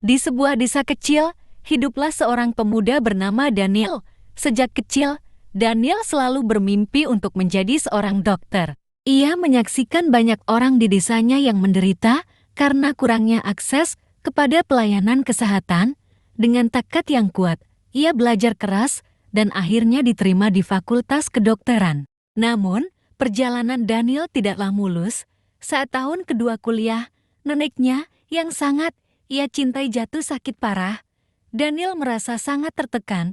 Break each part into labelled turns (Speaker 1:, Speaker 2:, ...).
Speaker 1: Di sebuah desa kecil, hiduplah seorang pemuda bernama Daniel. Sejak kecil, Daniel selalu bermimpi untuk menjadi seorang dokter. Ia menyaksikan banyak orang di desanya yang menderita karena kurangnya akses kepada pelayanan kesehatan. Dengan tekad yang kuat, ia belajar keras dan akhirnya diterima di Fakultas Kedokteran. Namun, perjalanan Daniel tidaklah mulus. Saat tahun kedua kuliah, neneknya yang sangat ia cintai jatuh sakit parah. Daniel merasa sangat tertekan.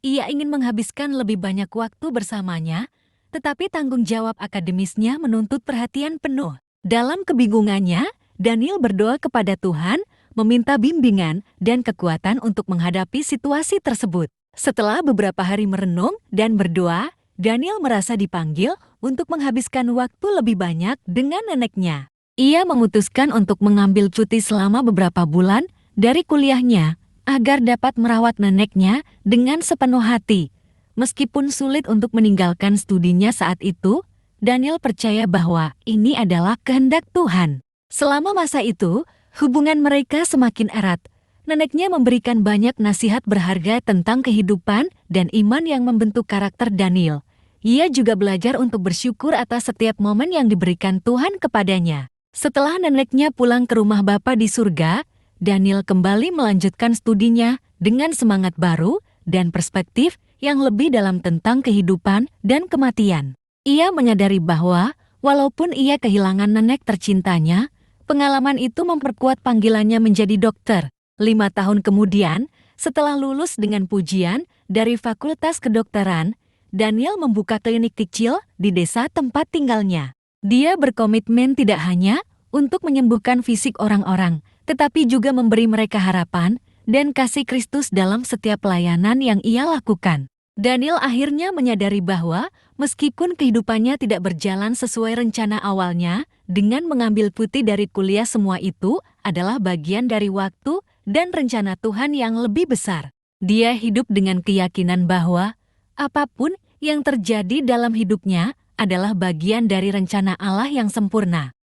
Speaker 1: Ia ingin menghabiskan lebih banyak waktu bersamanya, tetapi tanggung jawab akademisnya menuntut perhatian penuh. Dalam kebingungannya, Daniel berdoa kepada Tuhan, meminta bimbingan dan kekuatan untuk menghadapi situasi tersebut. Setelah beberapa hari merenung dan berdoa, Daniel merasa dipanggil untuk menghabiskan waktu lebih banyak dengan neneknya. Ia memutuskan untuk mengambil cuti selama beberapa bulan dari kuliahnya agar dapat merawat neneknya dengan sepenuh hati. Meskipun sulit untuk meninggalkan studinya saat itu, Daniel percaya bahwa ini adalah kehendak Tuhan. Selama masa itu, hubungan mereka semakin erat. Neneknya memberikan banyak nasihat berharga tentang kehidupan dan iman yang membentuk karakter Daniel. Ia juga belajar untuk bersyukur atas setiap momen yang diberikan Tuhan kepadanya. Setelah neneknya pulang ke rumah Bapa di surga, Daniel kembali melanjutkan studinya dengan semangat baru dan perspektif yang lebih dalam tentang kehidupan dan kematian. Ia menyadari bahwa, walaupun ia kehilangan nenek tercintanya, pengalaman itu memperkuat panggilannya menjadi dokter. 5 tahun kemudian, setelah lulus dengan pujian dari Fakultas Kedokteran, Daniel membuka klinik kecil di desa tempat tinggalnya. Dia berkomitmen tidak hanya untuk menyembuhkan fisik orang-orang, tetapi juga memberi mereka harapan dan kasih Kristus dalam setiap pelayanan yang ia lakukan. Daniel akhirnya menyadari bahwa meskipun kehidupannya tidak berjalan sesuai rencana awalnya, dengan mengambil cuti dari kuliah semua itu adalah bagian dari waktu dan rencana Tuhan yang lebih besar. Dia hidup dengan keyakinan bahwa apapun yang terjadi dalam hidupnya adalah bagian dari rencana Allah yang sempurna.